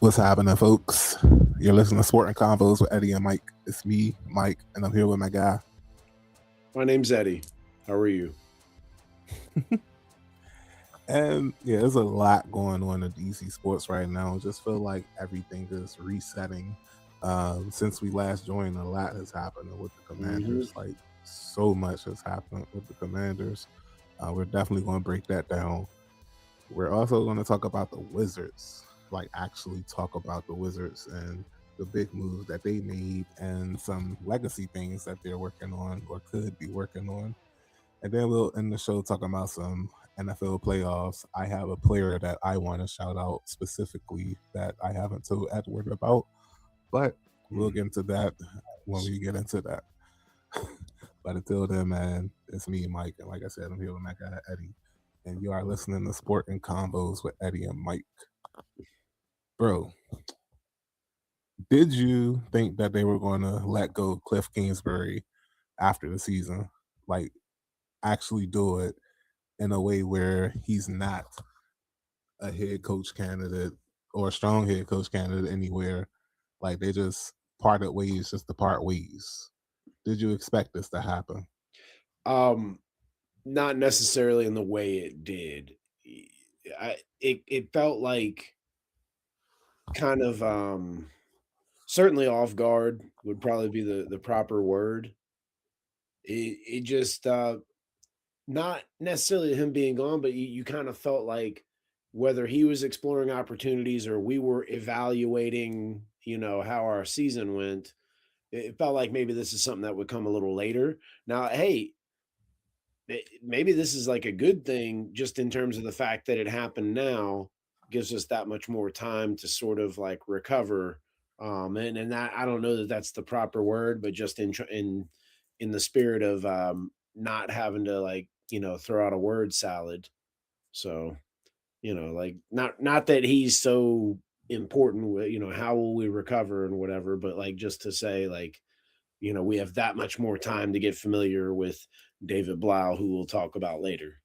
What's happening, folks? You're listening to Sport and Convos with Eddie and Mike. It's me, Mike, and I'm here with my guy. My name's Eddie. How are you? And yeah, there's a lot going on in DC sports right now. I just feel like everything is resetting. Since we last joined, a lot has happened with the Commanders. Like, so much has happened with the Commanders. We're definitely going to break that down. We're also going to talk about the Wizards, like actually talk about the Wizards and the big moves that they made and some legacy things that they're working on or could be working on. And then we'll end the show talking about some NFL playoffs. I have a player that I want to shout out specifically that I haven't told Edward about, but we'll get into that when we get into that. But until then, man, it's me, Mike, and like I said, I'm here with my guy Eddie, and you are listening to Sport and Combos with Eddie and Mike. Bro, did you think that they were going to let go of Kliff Kingsbury after the season? Like, actually do it in a way where he's not a head coach candidate or a strong head coach candidate anywhere. Like, they just parted ways just to part ways. Did you expect this to happen? Not necessarily in the way it did. It felt like kind of certainly off guard would probably be the proper word. It just not necessarily him being gone, but you kind of felt like whether he was exploring opportunities or we were evaluating, how our season went, it felt like maybe this is something that would come a little later. Now, hey, maybe this is like a good thing just in terms of the fact that it happened now, gives us that much more time to sort of like recover. And that, I don't know that that's the proper word, but just in the spirit of not having to, like, throw out a word salad. So, like, not that he's so important with, how will we recover and whatever, but like just to say, like, we have that much more time to get familiar with David Blough, who we'll talk about later.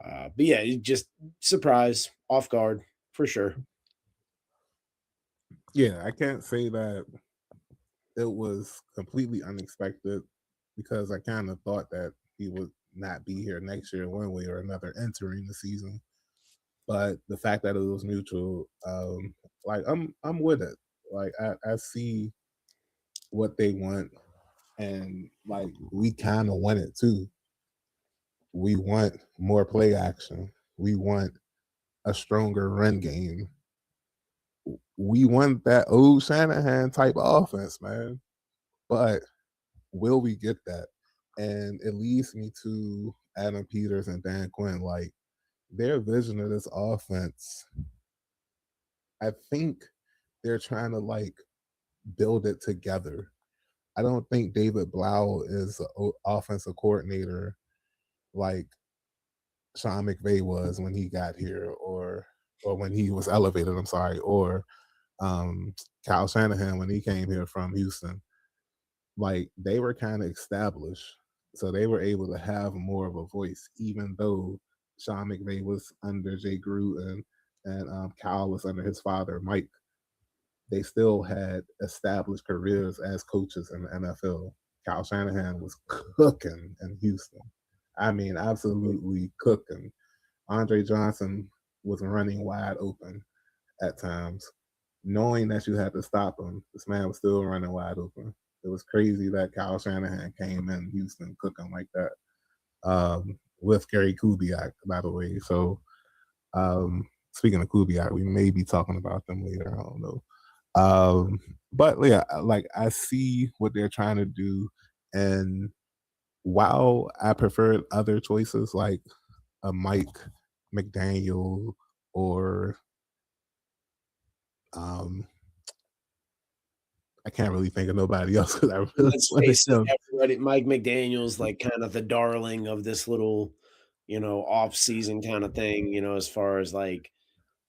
But yeah, just surprise, off guard for sure. Yeah, I can't say that it was completely unexpected because I kind of thought that he would not be here next year one way or another entering the season. But the fact that it was mutual, like I'm with it. Like I see what they want, and like we kind of want it too. We want more play action. We want a stronger run game. We want that old Shanahan type offense, man. But will we get that? And it leads me to Adam Peters and Dan Quinn. Like, their vision of this offense, I think they're trying to like build it together. I don't think David Blough is an offensive coordinator like Sean McVay was when he got here, or when he was elevated. I'm sorry, or Kyle Shanahan when he came here from Houston. Like, they were kind of established, so they were able to have more of a voice, even though Sean McVay was under Jay Gruden and Kyle was under his father Mike. They still had established careers as coaches in the NFL. Kyle Shanahan was cooking in Houston. I mean, absolutely cooking. Andre Johnson was running wide open at times. Knowing that you had to stop him, this man was still running wide open. It was crazy that Kyle Shanahan came in Houston cooking like that, with Gary Kubiak, by the way. So, speaking of Kubiak, we may be talking about them later. I don't know. But yeah, like, I see what they're trying to do, and while I preferred other choices like a Mike McDaniel or I can't really think of nobody else because I really Let's face it, everybody, Mike McDaniel's like kind of the darling of this little, off season kind of thing, as far as like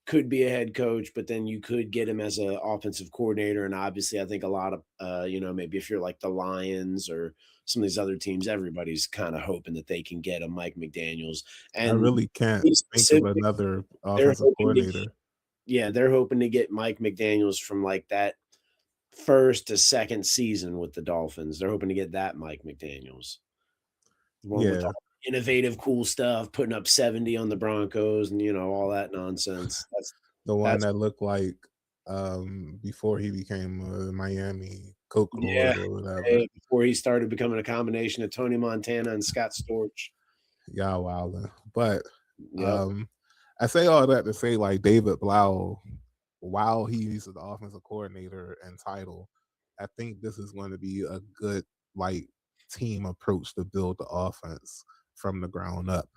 could be a head coach, but then you could get him as an offensive coordinator. And obviously, I think a lot of, maybe if you're like the Lions or some of these other teams, everybody's kind of hoping that they can get a Mike McDaniels. And I really can't think of another offensive coordinator. yeah, they're hoping to get Mike McDaniels from like that first to second season with the Dolphins. They're hoping to get that Mike McDaniels, the one with Yeah, all the innovative, cool stuff, putting up 70 on the Broncos and all that nonsense. the one That's that looked like before he became a Miami Coke yeah. Lord or whatever. Before he started becoming a combination of Tony Montana and Scott Storch. Y'all wildin'. But Yep. um I say all that to say like David Blough, while he's the offensive coordinator and title, I think this is going to be a good like team approach to build the offense from the ground up.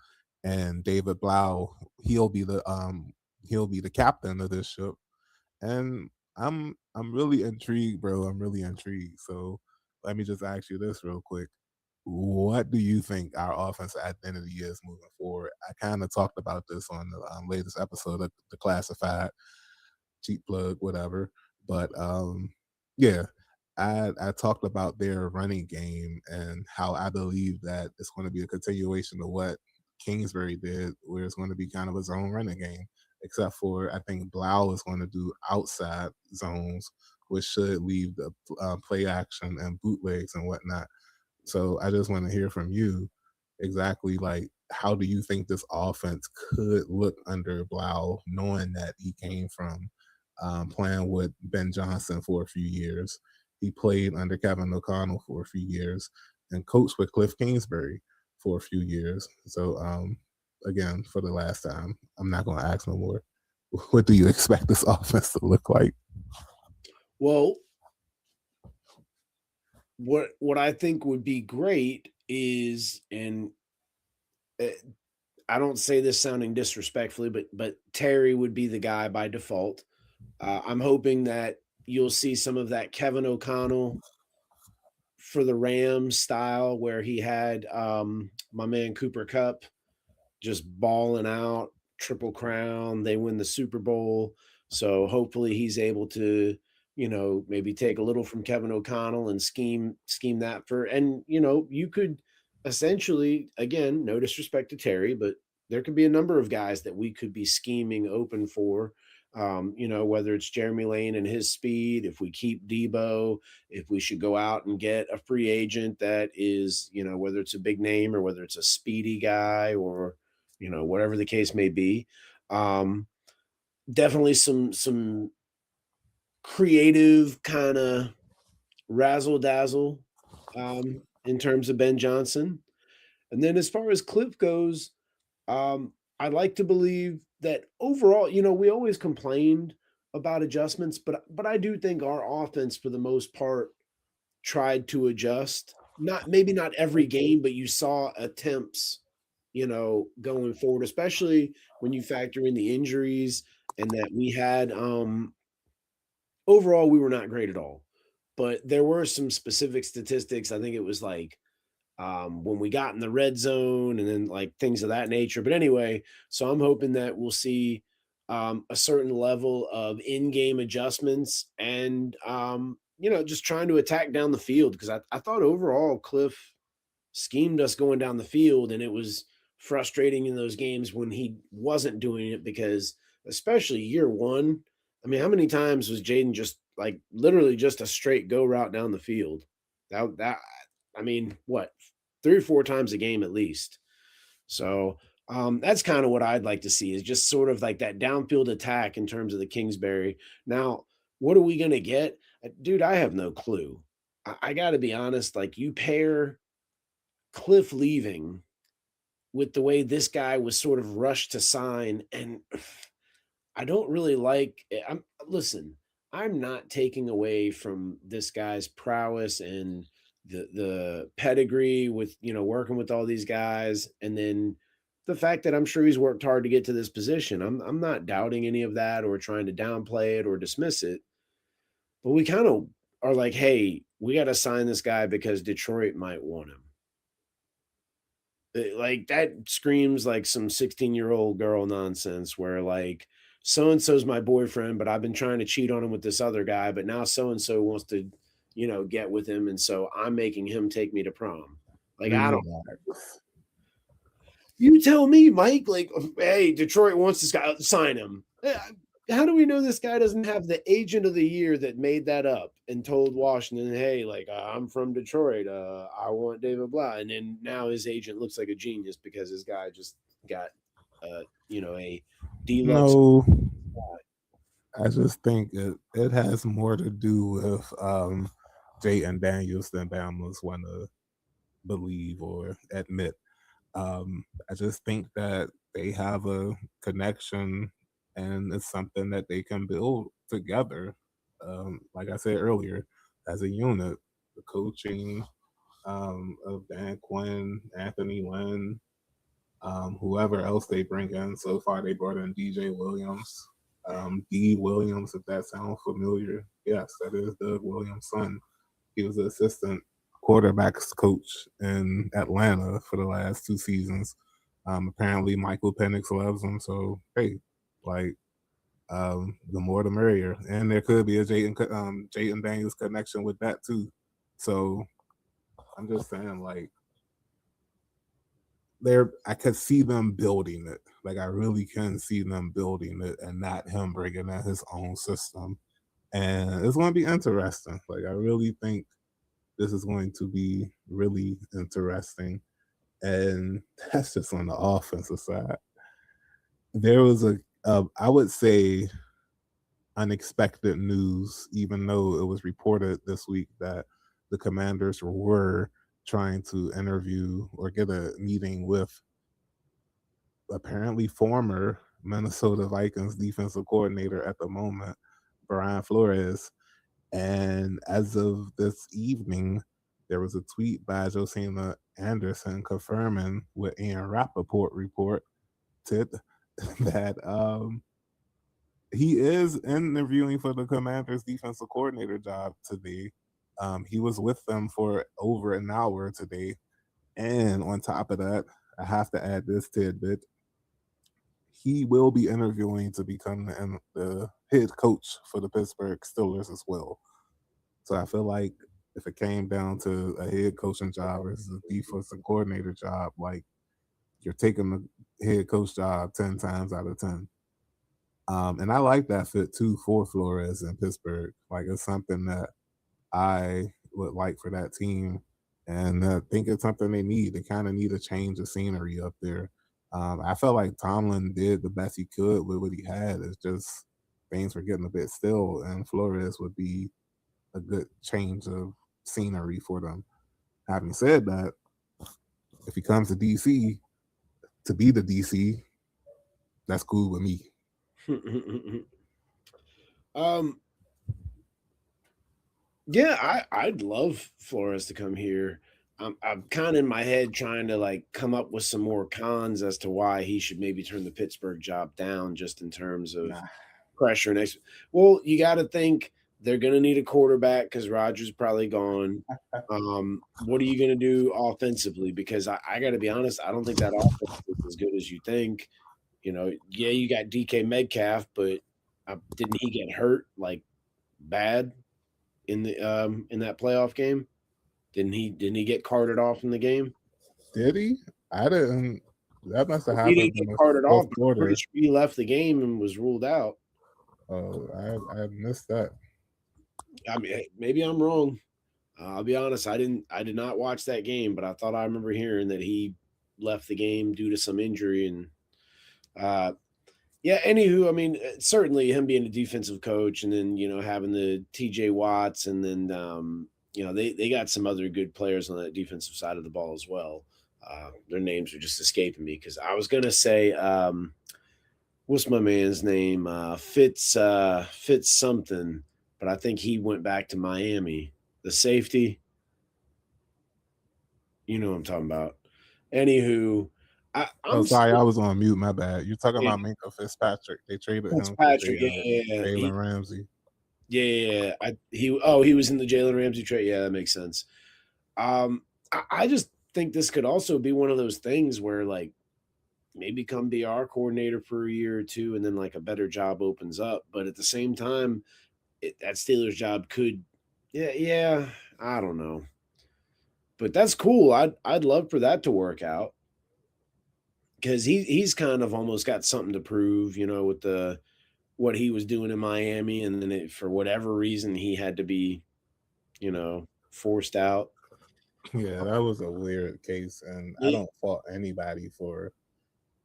And David Blough, he'll be the captain of this ship. And I'm really intrigued, bro. I'm really intrigued. So let me just ask you this real quick. What do you think our offensive identity is moving forward? I kind of talked about this on the latest episode of the Classified, cheap plug, whatever. But yeah, I talked about their running game and how I believe that it's going to be a continuation of what Kingsbury did, where it's going to be kind of a zone running game. Except for I think Blau is going to do outside zones, which should leave the play action and bootlegs and whatnot. So I just want to hear from you exactly like how do you think this offense could look under Blau, knowing that he came from playing with Ben Johnson for a few years. He played under Kevin O'Connell for a few years and coached with Kliff Kingsbury for a few years. So again, for the last time, I'm not going to ask no more. What do you expect this offense to look like? Well, what I think would be great is, and uh, I don't say this sounding disrespectfully, but Terry would be the guy by default. I'm hoping that you'll see some of that Kevin O'Connell for the Rams style, where he had my man Cooper Cup just balling out, triple crown. They win the Super Bowl. So hopefully he's able to, maybe take a little from Kevin O'Connell and scheme that for, and you could essentially, again, no disrespect to Terry, but there could be a number of guys that we could be scheming open for. Whether it's Jeremy Lane and his speed, if we keep Debo, if we should go out and get a free agent that is, whether it's a big name or whether it's a speedy guy or whatever the case may be. Um, Definitely some creative kind of razzle dazzle in terms of Ben Johnson. And then as far as Kliff goes, I'd like to believe that overall, we always complained about adjustments, but I do think our offense for the most part tried to adjust. Not maybe not every game, but you saw attempts, going forward, especially when you factor in the injuries and that we had overall we were not great at all. But there were some specific statistics. I think it was like when we got in the red zone and then like things of that nature. But anyway, so I'm hoping that we'll see a certain level of in-game adjustments and just trying to attack down the field because I thought overall Kliff schemed us going down the field, and it was frustrating in those games when he wasn't doing it because, especially year one, I mean, how many times was Jaden just like literally just a straight go route down the field? That I mean, what 3 or 4 times a game at least. So that's kind of what I'd like to see is just sort of like that downfield attack in terms of the Kingsbury. Now, what are we going to get? Dude, I have no clue. I got to be honest. Like, you pair Kliff leaving with the way this guy was sort of rushed to sign, and I don't really like. Listen. I'm not taking away from this guy's prowess and the pedigree with working with all these guys, and then the fact that I'm sure he's worked hard to get to this position. I'm not doubting any of that or trying to downplay it or dismiss it, but we kind of are like, hey, we got to sign this guy because Detroit might want him. Like that screams like some 16-year-old girl nonsense where like so and so's my boyfriend, but I've been trying to cheat on him with this other guy, but now so and so wants to, get with him, and so I'm making him take me to prom. Like I don't. Relax. You tell me, Mike. Like, hey, Detroit wants this guy. Sign him. how do we know this guy doesn't have the agent of the year that made that up and told Washington, hey, like, I'm from Detroit, I want David Blough, and then now his agent looks like a genius because his guy just got, a deluxe. No, I just think it has more to do with Jayden Daniels than Bama's want to believe or admit. I just think that they have a connection and it's something that they can build together. Like I said earlier, as a unit, the coaching of Dan Quinn, Anthony Lynn, whoever else they bring in. So far, they brought in DJ Williams, D. Williams, if that sounds familiar. Yes, that is Doug Williams' son. He was the assistant quarterbacks coach in Atlanta for the last 2 seasons. Apparently, Michael Penix loves him. So, hey, like, the more the merrier. And there could be a Jayden Daniels connection with that, too. So, I'm just saying, like, I could see them building it. Like I really can see them building it and not him bringing in his own system. And it's going to be interesting. Like I really think this is going to be really interesting. And that's just on the offensive side. There was I would say, unexpected news, even though it was reported this week that the Commanders were trying to interview or get a meeting with apparently former Minnesota Vikings defensive coordinator at the moment, Brian Flores. And as of this evening, there was a tweet by Josina Anderson confirming what Ian Rappaport reported that he is interviewing for the Commanders defensive coordinator job today. He was with them for over an hour today. And on top of that, I have to add this tidbit. He will be interviewing to become the head coach for the Pittsburgh Steelers as well. So I feel like if it came down to a head coaching job versus a defensive coordinator job, like you're taking the head coach job 10 times out of 10. And I like that fit too for Flores in Pittsburgh. Like it's something that I would like for that team. And I think it's something they need. They kind of need a change of scenery up there. I felt like Tomlin did the best he could with what he had. It's just things were getting a bit still, and Flores would be a good change of scenery for them. Having said that, if he comes to DC to be the DC, that's cool with me. um, yeah, I'd love Flores to come here. I'm kind of in my head trying to like come up with some more cons as to why he should maybe turn the Pittsburgh job down, just in terms of Nah. pressure and well, you got to think they're going to need a quarterback because Rodgers probably gone. What are you going to do offensively? Because I got to be honest, I don't think that offense is as good as you think. Yeah, you got DK Metcalf, but didn't he get hurt like bad in that playoff game? Didn't he get carted off in the game? Did he? I didn't. That must have He happened didn't in get the carted off, fourth but I'm pretty quarter. sure he left the game and was ruled out. Oh, I missed that. I mean, maybe I'm wrong. I'll be honest. I did not watch that game, but I thought I remember hearing that he left the game due to some injury. And yeah. Anywho, I mean, certainly him being a defensive coach, and then having the T.J. Watts, and then they got some other good players on that defensive side of the ball as well. Their names are just escaping me because I was gonna say, what's my man's name? Fitz something, but I think he went back to Miami. The safety, you know what I'm talking about. Anywho, Oh, I'm sorry, still I was on mute. My bad. You're talking yeah, about Minka Fitzpatrick. They traded him for Fitzpatrick. Yeah, Jalen Ramsey. yeah. He was in the Jalen Ramsey trade. Yeah, that makes sense. I just think this could also be one of those things where like maybe come be our coordinator for a year or two, and then like a better job opens up. But at the same time, that Steelers job could, yeah. I don't know, but that's cool. I'd love for that to work out because he's kind of almost got something to prove, with the what he was doing in Miami, and then for whatever reason he had to be, forced out. Yeah, that was a weird case, and I Yeah. don't fault anybody for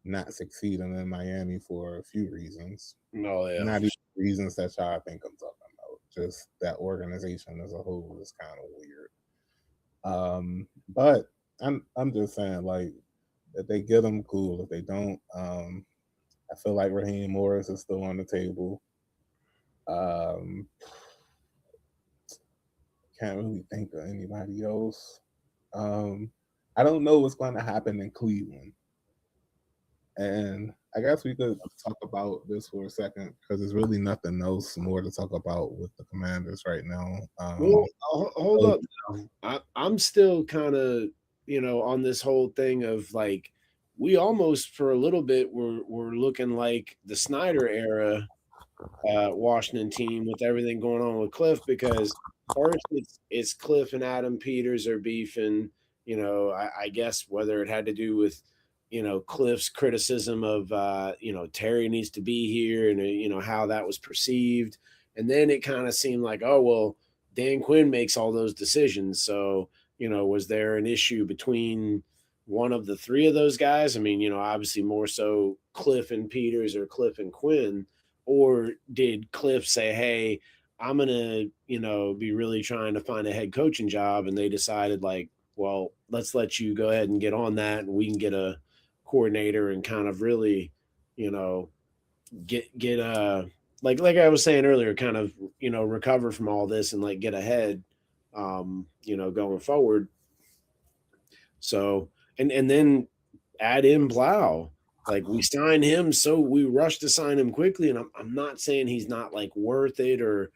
not succeeding in Miami for a few reasons. Oh yeah. Not even reasons that y'all think I'm talking about. Just that organization as a whole is kind of weird. But I'm just saying, like, if they get him, cool. If they don't, I feel like Raheem Morris is still on the table. Um, can't really think of anybody else. I don't know what's going to happen in Cleveland. And I guess we could talk about this for a second because there's really nothing else more to talk about with the Commanders right now. Well, hold up now. I'm still kind of, on this whole thing of like, we almost for a little bit were looking like the Snyder era Washington team with everything going on with Kliff, because first it's Kliff and Adam Peters are beefing. I guess whether it had to do with Kliff's criticism of Terry needs to be here, and how that was perceived, and then it kind of seemed like, oh well, Dan Quinn makes all those decisions, so was there an issue between one of the three of those guys? I mean, obviously more so Kliff and Peters or Kliff and Quinn, or did Kliff say, hey, I'm going to, be really trying to find a head coaching job, and they decided like, well, let's let you go ahead and get on that, and we can get a coordinator and kind of really, you know, get like I was saying earlier, kind of, recover from all this and like get ahead, going forward. So, and then add in Blau. Like, we signed him, so we rushed to sign him quickly. And I'm not saying he's not like worth it, or,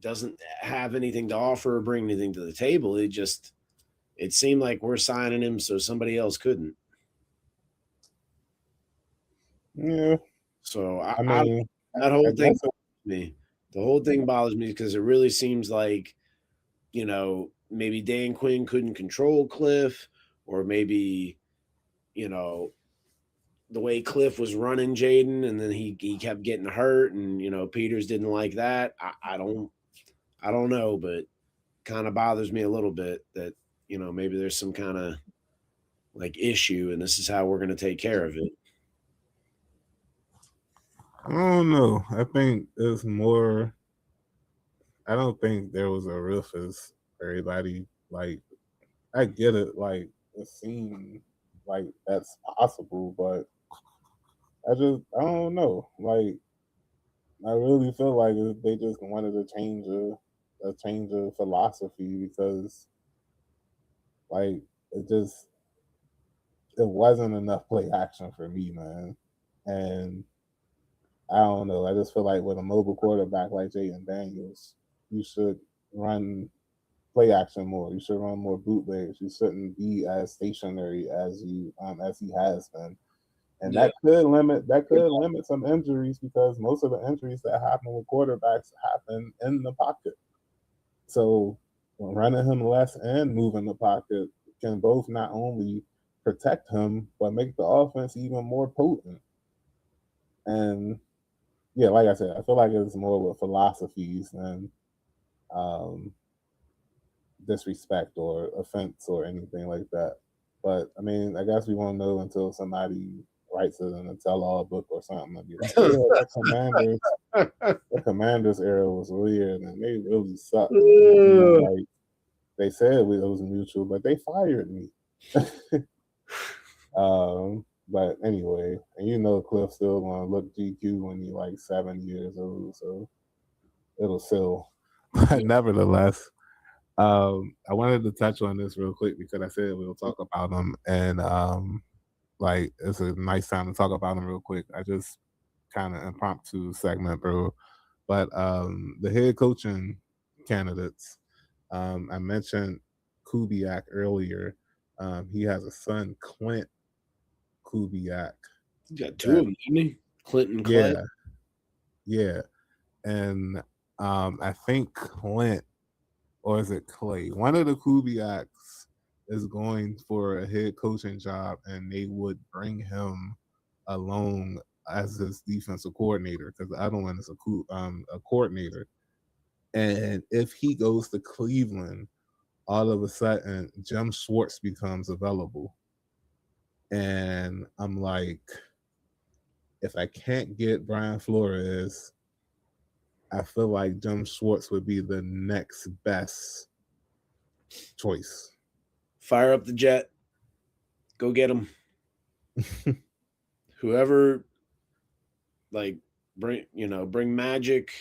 doesn't have anything to offer or bring anything to the table. It seemed like we're signing him so somebody else couldn't. Yeah, So I mean, that I whole thing guess bothers me. The whole thing bothers me because it really seems like, maybe Dan Quinn couldn't control Kliff, or maybe, you know, the way Kliff was running Jaden, and then he kept getting hurt, and Peters didn't like that. I don't know, but kind of bothers me a little bit that maybe there's some kind of like issue, and this is how we're going to take care of it. I don't know. I think it's more. I don't think there was a riff as everybody like. I get it. Like it seemed like that's possible, but I don't know. Like I really feel like they just wanted to change of philosophy because like it wasn't enough play action for me, man. And I don't know. I just feel like with a mobile quarterback like Jayden Daniels, you should run play action more. You should run more bootlegs. You shouldn't be as stationary as he has been. And Yeah. that could limit some injuries because most of the injuries that happen with quarterbacks happen in the pocket. So running him less and moving the pocket can both not only protect him but make the offense even more potent. And yeah, like I said, I feel like it's more with philosophies than um, disrespect or offense or anything like that. But I mean, I guess we won't know until somebody writes it in a tell-all book or something and be like, "Yeah, the Commanders era was weird and they really sucked." Like they said it was mutual, but they fired me. But anyway, and Kliff still gonna look GQ when he's like 7 years old, so it'll still. But nevertheless, I wanted to touch on this real quick because I said we'll talk about them, and like it's a nice time to talk about them real quick. I just kind of impromptu segment, bro. But the head coaching candidates, I mentioned Kubiak earlier. He has a son, Clint Kubiak. You got two of them, didn't he? Clinton Clay. Yeah, yeah, and I think Clint, or is it Clay? One of the Kubiaks is going for a head coaching job, and they would bring him along as his defensive coordinator, because the other one is a coordinator. And if he goes to Cleveland, all of a sudden Jim Schwartz becomes available. And I'm like, if I can't get Brian Flores, I feel like Jim Schwartz would be the next best choice. Fire up the jet. Go get him. Whoever, like, bring magic.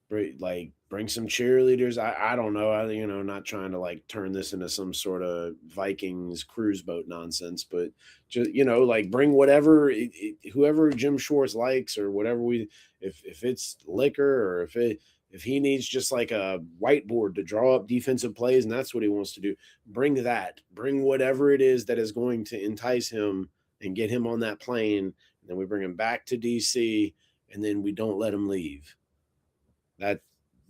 Bring some cheerleaders. I don't know. Not trying to like turn this into some sort of Vikings cruise boat nonsense, but just bring whatever whoever Jim Schwartz likes, or whatever if it's liquor, or if he needs just like a whiteboard to draw up defensive plays and that's what he wants to do, bring that. Bring whatever it is that is going to entice him and get him on that plane, and then we bring him back to DC, and then we don't let him leave.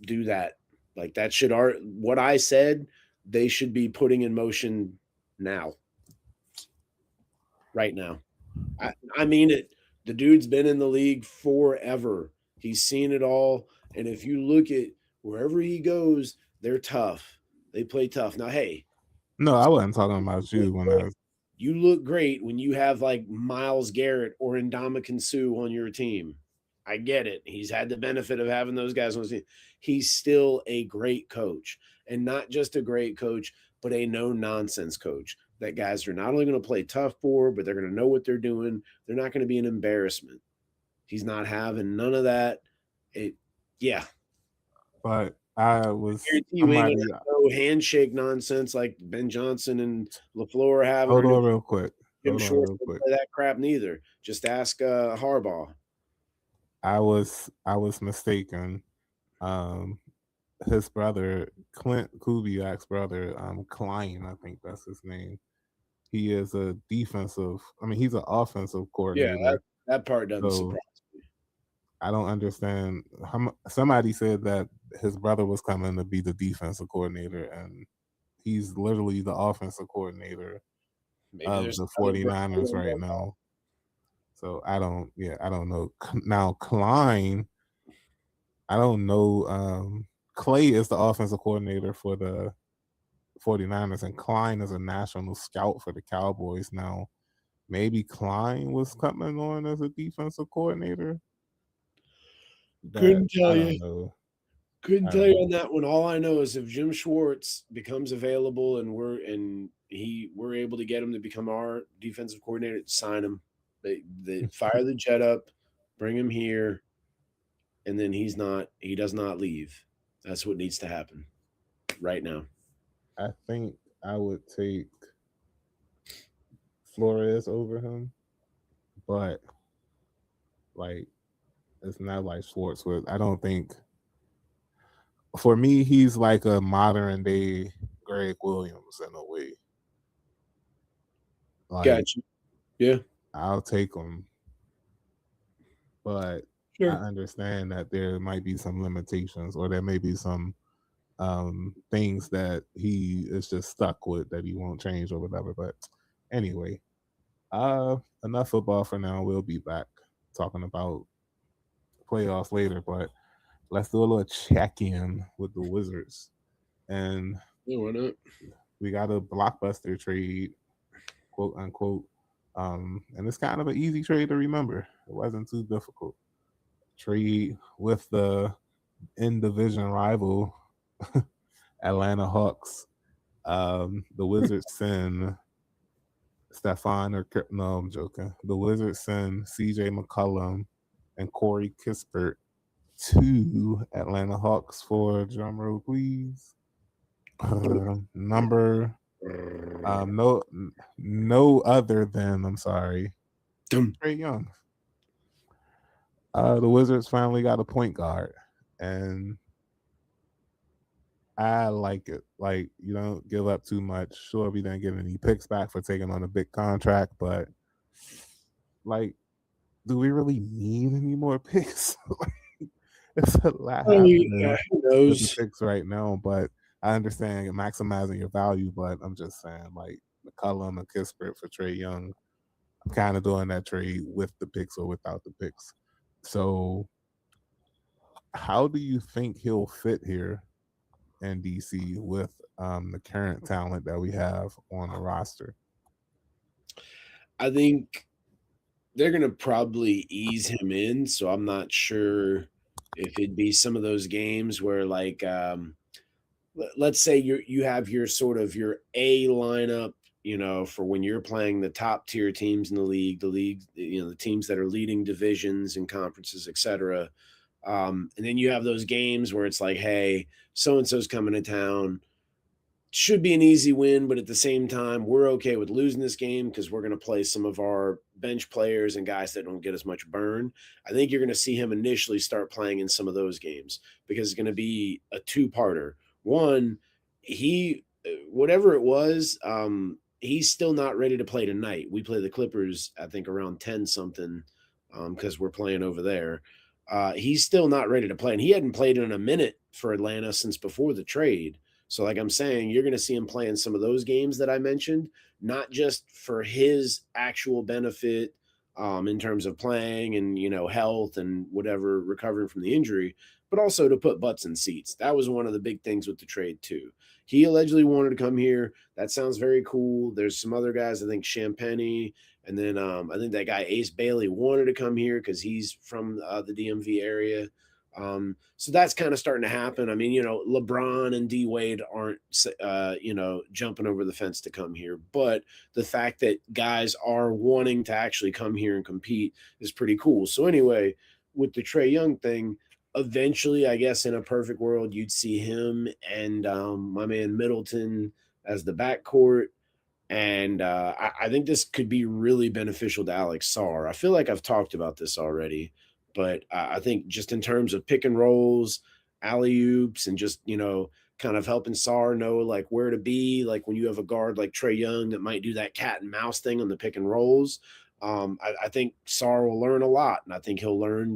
Do that. Like, that should what I said they should be putting in motion now. Right now. I mean it. The dude's been in the league forever. He's seen it all. And if you look at wherever he goes, they're tough. They play tough. Now, hey. No, I wasn't talking about you when I was. You look great when you have like Myles Garrett or Ndamukong Suh on your team. I get it. He's had the benefit of having those guys on his team. He's still a great coach, and not just a great coach, but a no-nonsense coach. That guys are not only going to play tough for, but they're going to know what they're doing. They're not going to be an embarrassment. He's not having none of that. But I was somebody, no handshake nonsense like Ben Johnson and LaFleur have. Hold on real quick. Jim Schwartz didn't play that crap neither. Just ask Harbaugh. I was mistaken. His brother, Clint Kubiak's brother, Klein, I think that's his name. He is a defensive. I mean, he's an offensive coordinator. Yeah, that part doesn't surprise me. I don't understand. Somebody said that his brother was coming to be the defensive coordinator, and he's literally the offensive coordinator of the 49ers right now. So I don't know. Now Klein, I don't know. Clay is the offensive coordinator for the 49ers, and Klein is a national scout for the Cowboys. Now, maybe Klein was coming on as a defensive coordinator. Couldn't tell you. Couldn't tell you on that one. All I know is if Jim Schwartz becomes available and we're able to get him to become our defensive coordinator, sign him. They fire the jet up, bring him here, and then he does not leave. That's what needs to happen right now. I think I would take Flores over him, but like it's not like Schwartz was. I don't think. For me, he's like a modern day Greg Williams in a way. Like, gotcha. Yeah, I'll take him, but sure. I understand that there might be some limitations, or there may be some things that he is just stuck with that he won't change or whatever. But anyway, enough football for now. We'll be back talking about playoffs later, but let's do a little check-in with the Wizards. And why not? We got a blockbuster trade, quote unquote. And it's kind of an easy trade to remember. It wasn't too difficult. Trade with the in-division rival Atlanta Hawks. The Wizards send I'm joking. The Wizards send CJ McCollum and Corey Kispert to Atlanta Hawks for, drumroll please, number no other than, I'm sorry, Trae Young. The Wizards finally got a point guard, and I like it. Like, you don't give up too much. Sure, we didn't get any picks back for taking on a big contract, but like, do we really need any more picks? It's a lot with the picks right now, but I understand maximizing your value. But I'm just saying, like, McCollum and Kispert for Trae Young, I'm kind of doing that trade with the picks or without the picks. So, how do you think he'll fit here in DC with the current talent that we have on the roster? I think they're gonna probably ease him in, so I'm not sure if it'd be some of those games where like let's say you have your sort of your A lineup, for when you're playing the top tier teams in the league, the teams that are leading divisions and conferences, etc. And then you have those games where it's like, hey, so and so's coming to town, should be an easy win, but at the same time, we're okay with losing this game because we're going to play some of our bench players and guys that don't get as much burn. I think you're going to see him initially start playing in some of those games because it's going to be a two-parter. One, whatever it was, he's still not ready to play tonight. We play the Clippers, I think, around 10 something because we're playing over there. He's still not ready to play, and he hadn't played in a minute for Atlanta since before the trade. So, like I'm saying, you're going to see him playing some of those games that I mentioned, not just for his actual benefit in terms of playing and, health and whatever, recovering from the injury, but also to put butts in seats. That was one of the big things with the trade, too. He allegedly wanted to come here. That sounds very cool. There's some other guys, I think Champagny, and then I think that guy Ace Bailey wanted to come here because he's from the DMV area. So that's kind of starting to happen. I mean, LeBron and D Wade aren't, jumping over the fence to come here, but the fact that guys are wanting to actually come here and compete is pretty cool. So anyway, with the Trae Young thing, eventually, I guess in a perfect world, you'd see him and my man Middleton as the backcourt. And I think this could be really beneficial to Alex Sarr. I feel like I've talked about this already, but I think just in terms of pick and rolls, alley oops, and just, kind of helping Sarr know like where to be, like when you have a guard like Trae Young that might do that cat and mouse thing on the pick and rolls. I think Sarr will learn a lot, and I think he'll learn,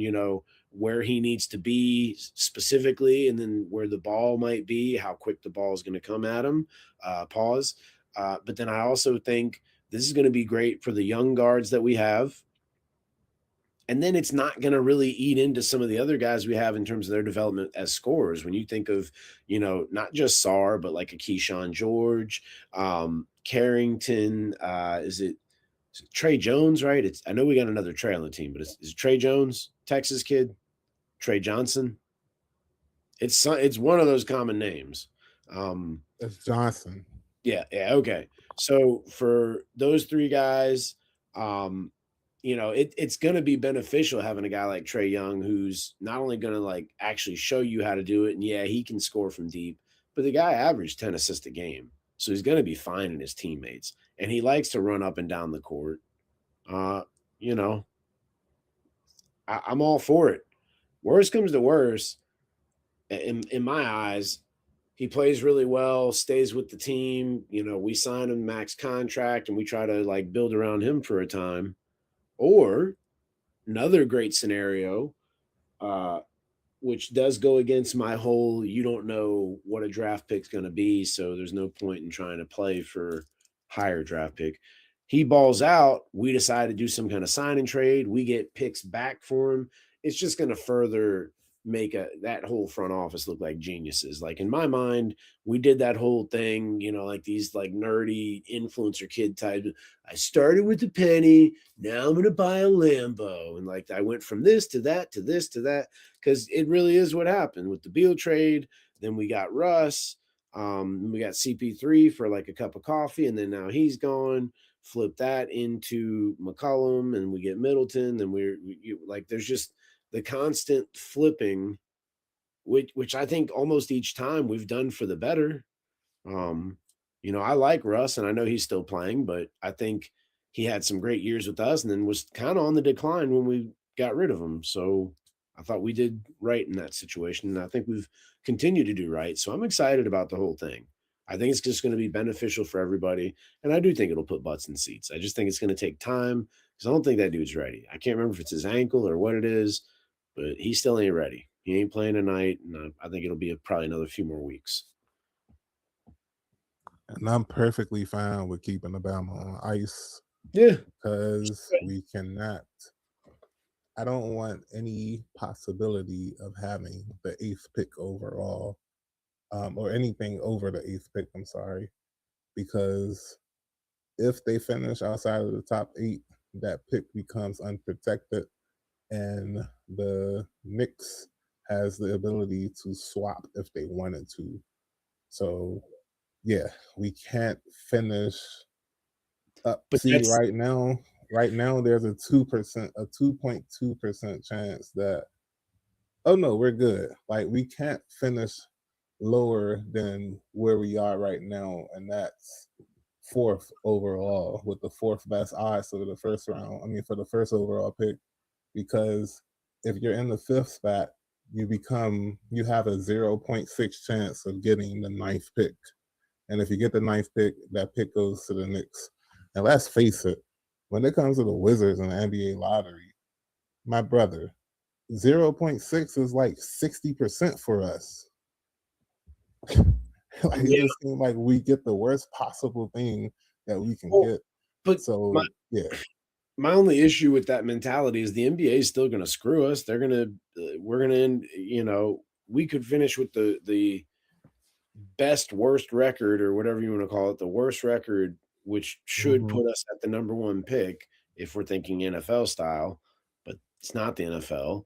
where he needs to be specifically, and then where the ball might be, how quick the ball is going to come at him. Pause. But then I also think this is going to be great for the young guards that we have. And then it's not going to really eat into some of the other guys we have in terms of their development as scorers. When you think of, not just Sarr, but like a Keyshawn George, Carrington, is it Trey Jones, right? I know we got another Trey on the team, but is it Trey Jones, Texas kid, Trey Johnson? It's one of those common names. It's Johnson. Yeah, okay. So for those three guys, it's going to be beneficial having a guy like Trae Young who's not only going to like actually show you how to do it, and yeah, he can score from deep, but the guy averaged 10 assists a game, so he's going to be finding his teammates, and he likes to run up and down the court. You know, I'm all for it. Worst comes to worst, in my eyes, he plays really well, stays with the team. We sign him max contract and we try to like build around him for a time. Or another great scenario, uh, which does go against my whole you don't know what a draft pick's going to be, so there's no point in trying to play for higher draft pick. He balls out, we decide to do some kind of sign and trade, we get picks back for him. It's just going to further make that whole front office look like geniuses. Like in my mind, we did that whole thing, like these like nerdy influencer kid type. I started with a penny, now I'm going to buy a Lambo, and like I went from this to that to this to that, because it really is what happened with the Beal trade. Then we got Russ. We got CP3 for like a cup of coffee, and then now he's gone. Flip that into McCollum, and we get Middleton. Then like, there's just the constant flipping, which I think almost each time we've done for the better. I like Russ, and I know he's still playing, but I think he had some great years with us, and then was kind of on the decline when we got rid of him. So I thought we did right in that situation, and I think we've continued to do right. So I'm excited about the whole thing. I think it's just going to be beneficial for everybody, and I do think it'll put butts in seats. I just think it's going to take time because I don't think that dude's ready. I can't remember if it's his ankle or what it is, but he still ain't ready. He ain't playing tonight, and I think it'll be probably another few more weeks. And I'm perfectly fine with keeping Alabama on ice Yeah. because we cannot. I don't want any possibility of having the eighth pick overall, or anything over the eighth pick. I'm sorry, because if they finish outside of the top eight, that pick becomes unprotected, and the Knicks has the ability to swap if they wanted to. So yeah, we can't finish up. But See, that's right now there's a 2%, a 2.2% chance that, oh no, we're good. Like we can't finish lower than where we are right now, and that's fourth overall with the fourth best odds for the first round. I mean, for the first overall pick, because if you're in the fifth spot, you have a 0.6 chance of getting the ninth pick. And if you get the ninth pick, that pick goes to the Knicks. And let's face it, when it comes to the Wizards and the NBA lottery, my brother, 0.6 is like 60% for us. Like it yeah. just seems like we get the worst possible thing that we can Well, get. but my So yeah. my only issue with that mentality is the NBA is still going to screw us. They're going to we're going to end. We could finish with the best worst record or whatever you want to call it, the worst record, which should Hmm. put us at the number one pick if we're thinking NFL style, but it's not the NFL.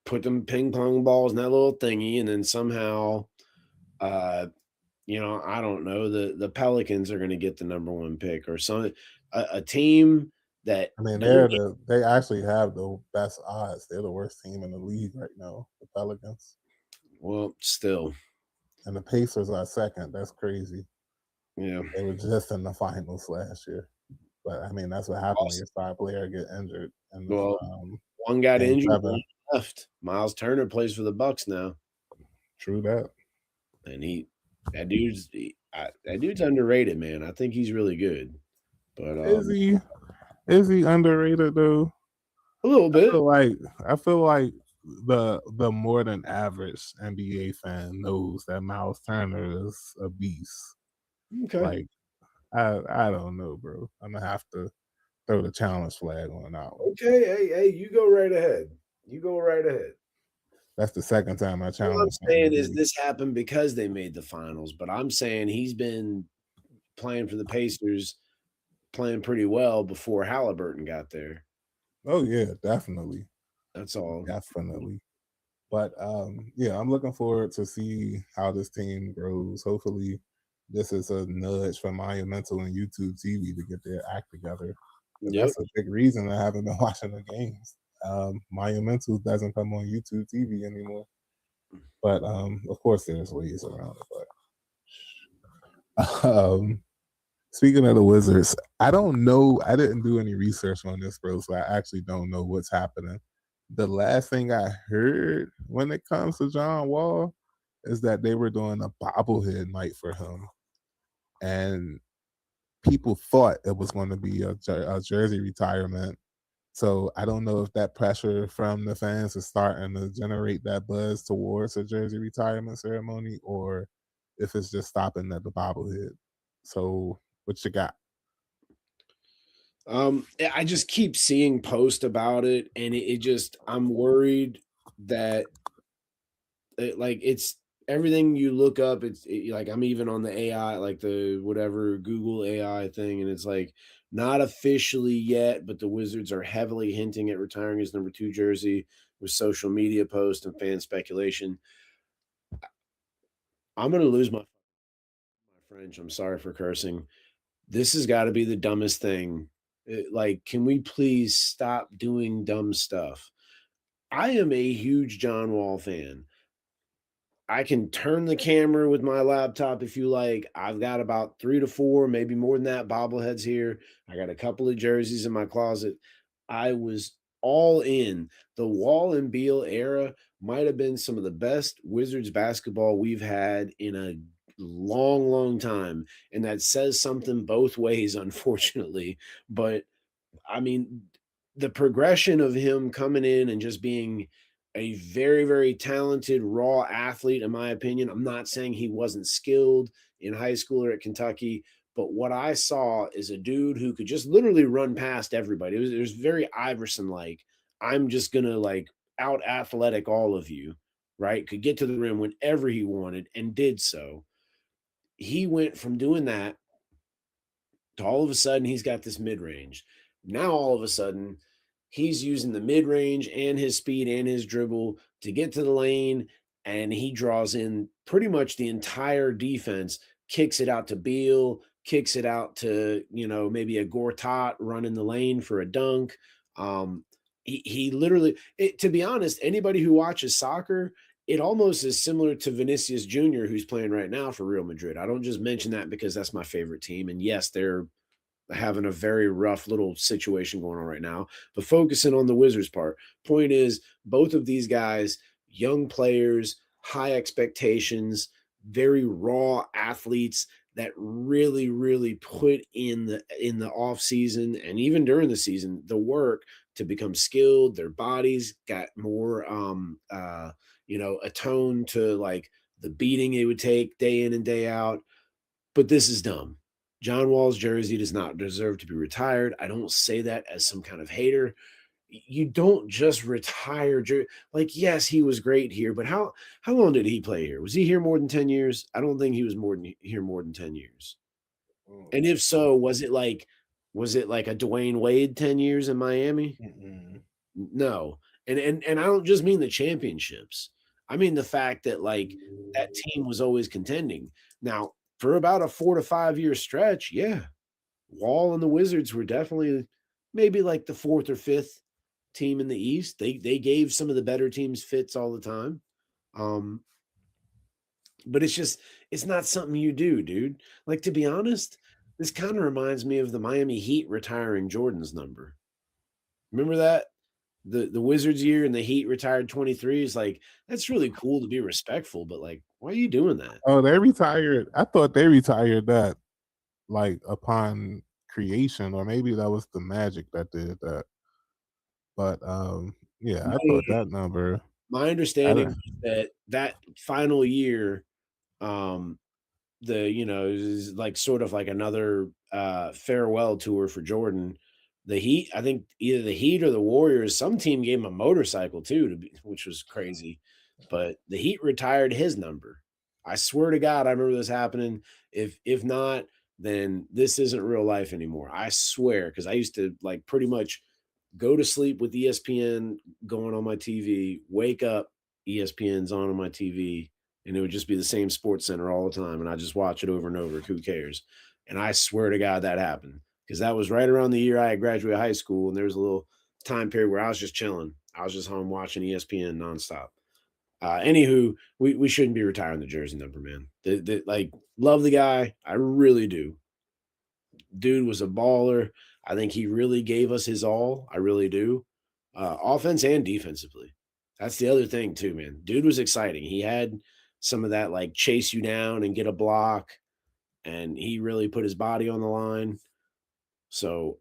Put them ping pong balls in that little thingy, and then somehow, uh, I don't know, the Pelicans are going to get the number one pick or some a team that I mean, don't. they actually have the best odds. They're the worst team in the league right now, the Pelicans. Well, still, And the Pacers are second. That's crazy. yeah. They were just in the finals last year. But I mean, that's what happened when Also, your star player get injured in the well, one got game injured, one seven. left. Miles Turner plays for the Bucks now. True that. And that dude's underrated, man. I think he's really good, but Is he underrated though? a little I feel bit. like I feel like the more than average NBA fan knows that Miles Turner is a beast. Okay, Like I don't know, bro. I'm gonna have to throw the challenge flag on that one. okay. Hey, you go right ahead. You go right ahead. That's the second time I All I'm challenged the saying is NBA. this happened because they made the finals, but I'm saying he's been playing for the Pacers, playing pretty well before Halliburton got there. Oh yeah, definitely, That's all. definitely. But yeah, I'm looking forward to see how this team grows. Hopefully, this is a nudge for Monumental and YouTube TV to get their act together. Because Yep. that's a big reason I haven't been watching the games. Monumental doesn't come on YouTube TV anymore. But of course, there's ways around it. But speaking of the Wizards, I don't know. I didn't do any research on this, bro, so I actually don't know what's happening. The last thing I heard when it comes to John Wall is that they were doing a bobblehead night for him, and people thought it was going to be a jersey retirement. So I don't know if that pressure from the fans is starting to generate that buzz towards a jersey retirement ceremony, or if it's just stopping at the bobblehead. So what you got? I just keep seeing posts about it, and it just I'm worried that like it's everything you look up. Like I'm even on the AI, like the whatever Google AI thing, and it's like not officially yet, but the Wizards are heavily hinting at retiring his number two jersey with social media posts and fan speculation. I'm gonna lose my French. I'm sorry for cursing. This has got to be the dumbest thing. Like, can we please stop doing dumb stuff? I am a huge John Wall fan. I can turn the camera with my laptop if you like. I've got about 3 to 4, maybe more than that, bobbleheads here. I got a couple of jerseys in my closet. I was all in. The Wall and Beal era might have been some of the best Wizards basketball we've had in a long, long time, and that says something both ways, unfortunately. But I mean, the progression of him coming in and just being a very, very talented, raw athlete, in my opinion. I'm not saying he wasn't skilled in high school or at Kentucky, But what I saw is a dude who could just literally run past everybody. It was very Iverson like. I'm just gonna like out athletic all of you, right? Could get to the rim whenever he wanted and did so. He went from doing that to all of a sudden he's got this mid range. Now all of a sudden he's using the mid range and his speed and his dribble to get to the lane, and he draws in pretty much the entire defense, kicks it out to Beal, kicks it out to, maybe a Gortat running the lane for a dunk. He literally, to be honest, anybody who watches soccer, it almost is similar to Vinicius Jr., who's playing right now for Real Madrid. I don't just mention that because that's my favorite team. And yes, they're having a very rough little situation going on right now, but focusing on the Wizards part. Point is, both of these guys, young players, high expectations, very raw athletes that really, really put in the off season and even during the season the work to become skilled. Their bodies got more attuned to like the beating it would take day in and day out. But this is dumb. John Wall's jersey does not deserve to be retired. I don't say that as some kind of hater. You don't just retire. Like, yes, he was great here, but how long did he play here? Was he here more than 10 years? I don't think he was here more than 10 years. And if so, was it like a Dwayne Wade 10 years in Miami? No. And I don't just mean the championships. I mean the fact that like that team was always contending. Now, for about a 4 to 5 year stretch, yeah, Wall and the Wizards were definitely maybe like the fourth or fifth team in the East. They gave some of the better teams fits all the time. But it's not something you do, dude. Like, to be honest, this kind of reminds me of the Miami Heat retiring Jordan's number. Remember that? The Wizards year and the Heat retired 23 is like, that's really cool to be respectful, but like, why are you doing that? Oh, they retired. I thought they retired that like upon creation, or maybe that was the Magic that did that. But yeah, I thought that number. My understanding was that final year, is like sort of like another farewell tour for Jordan. The Heat, I think either the Heat or the Warriors, some team gave him a motorcycle too, which was crazy. But the Heat retired his number. I swear to God, I remember this happening. If not, then this isn't real life anymore. I swear, because I used to like pretty much go to sleep with ESPN going on my TV, wake up, ESPN's on my TV, and it would just be the same Sports Center all the time. And I just watch it over and over. Who cares? And I swear to God that happened, because that was right around the year I had graduated high school. And there was a little time period where I was just chilling. I was just home watching ESPN nonstop. Anywho, we shouldn't be retiring the jersey number, man. Like, love the guy. I really do. Dude was a baller. I think he really gave us his all. I really do. Offense and defensively. That's the other thing too, man. Dude was exciting. He had some of that like chase you down and get a block, and he really put his body on the line. So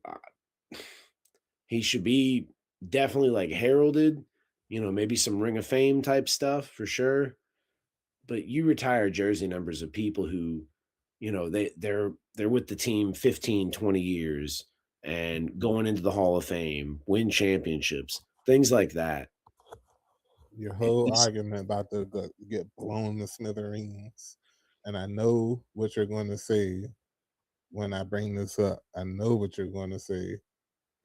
he should be definitely like heralded, maybe some Ring of Fame type stuff for sure. But you retire jersey numbers of people who, they're with the team 15, 20 years and going into the Hall of Fame, win championships, things like that. Your whole argument about to get blown to smithereens. And I know what you're going to say when I bring this up. I know what you're going to say.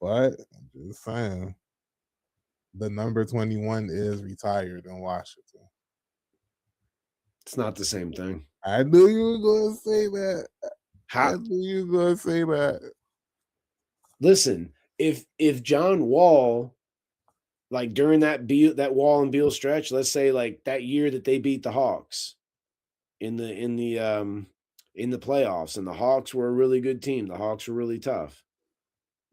But I'm just saying, the number 21 is retired in Washington. It's not the same thing. I knew you were going to say that. I knew you were going to say that. Listen, if John Wall, like during that Wall and Beal stretch, let's say like that year that they beat the Hawks in the playoffs, and the Hawks were a really good team. The Hawks were really tough.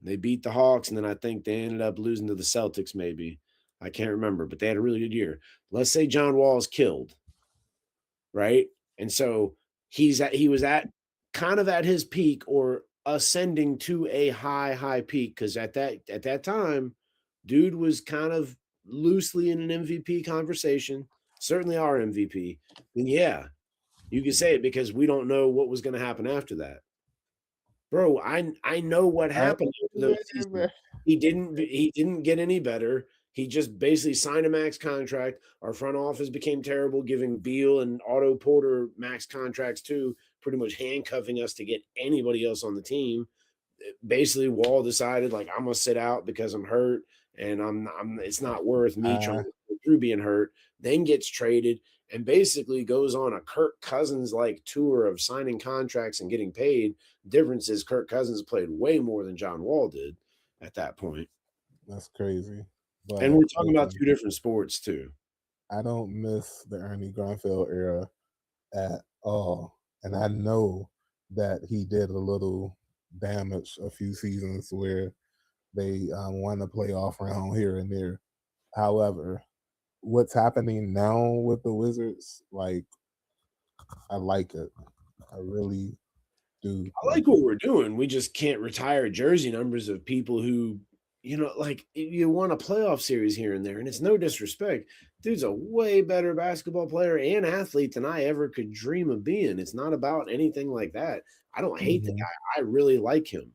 They beat the Hawks, and then I think they ended up losing to the Celtics, maybe. I can't remember, but they had a really good year. Let's say John Wall is killed, right? And so he was at kind of at his peak or ascending to a high peak, because at that time, dude was kind of loosely in an MVP conversation, certainly our MVP. Then yeah, you could say it, because we don't know what was going to happen after that. Bro, I know what I happened over those seasons. He didn't get any better. He just basically signed a max contract. Our front office became terrible, giving Beal and Otto Porter max contracts too, pretty much handcuffing us to get anybody else on the team. Basically, Wall decided like I'm gonna sit out because I'm hurt, and I'm it's not worth me trying I to go through being hurt. Then gets traded and basically goes on a Kirk Cousins like tour of signing contracts and getting paid. Difference is Kirk Cousins played way more than John Wall did at that point. that's crazy. And But we're talking about listen, two different sports too. I don't miss the Ernie Grunfeld era at all. And I know that he did a little damage a few seasons where they won a playoff round here and there. However, what's happening now with the Wizards, like, I like it. I really do I like like what it. we're doing. We just can't retire jersey numbers of people who, like you won a playoff series here and there. And it's no disrespect. Dude's a way better basketball player and athlete than I ever could dream of being. It's not about anything like that. I don't hate the Mhm. guy. I really like him.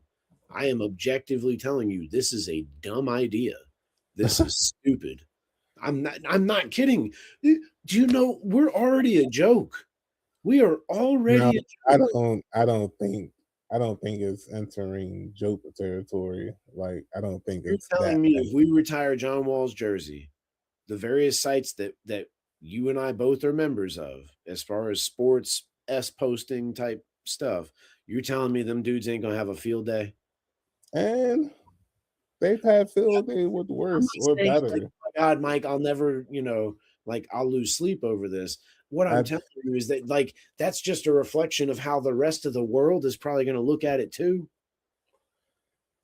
I am objectively telling you, this is a dumb idea. This is stupid. I'm not kidding. Do you know we're already a joke? We are No, already a I joke. don't. I don't think it's entering joke territory. Like, I don't think You're it's that telling me bad. if we retire John Wall's jersey, the various sites that you and I both are members of, as far as sports posting type stuff, you're telling me them dudes ain't gonna have a field day? And they've had field day with I'm worse not or saying like, better. oh my God, Mike, I'll never, like I'll lose sleep over this. What I'm I telling you is that like that's just a reflection of how the rest of the world is probably gonna look at it too.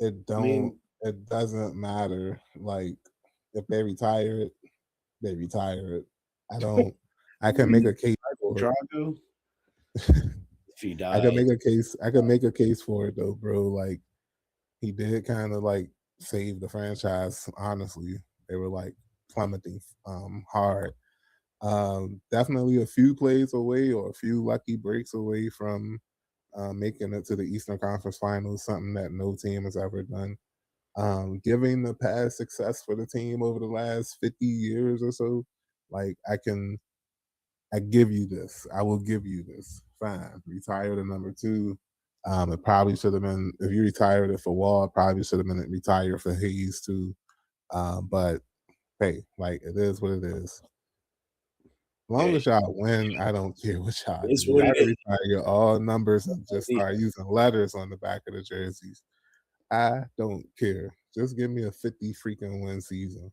it I don't mean, it doesn't matter. Like, if they retire it, they retire it. I don't. I can make a case for it. Drago, if he I could dies. make a case. I could make a case for it though, bro. Like, he did kind of like save the franchise. Honestly, they were like plummeting hard. Definitely a few plays away or a few lucky breaks away from making it to the Eastern Conference Finals, something that no team has ever done. Giving the past success for the team over the last 50 years or so, like, I give you this. I will give you this. Fine. Retire the number two. It probably should have been, if you retired it for Wall, it probably should have been retired for Hayes too. But hey, like, it is what it is. As long Yeah, as y'all win, I don't care what y'all do. it's what Y'all it can is. retire all numbers and just start using letters on the back of the jerseys. I don't care. Just give me a 50 freaking win season.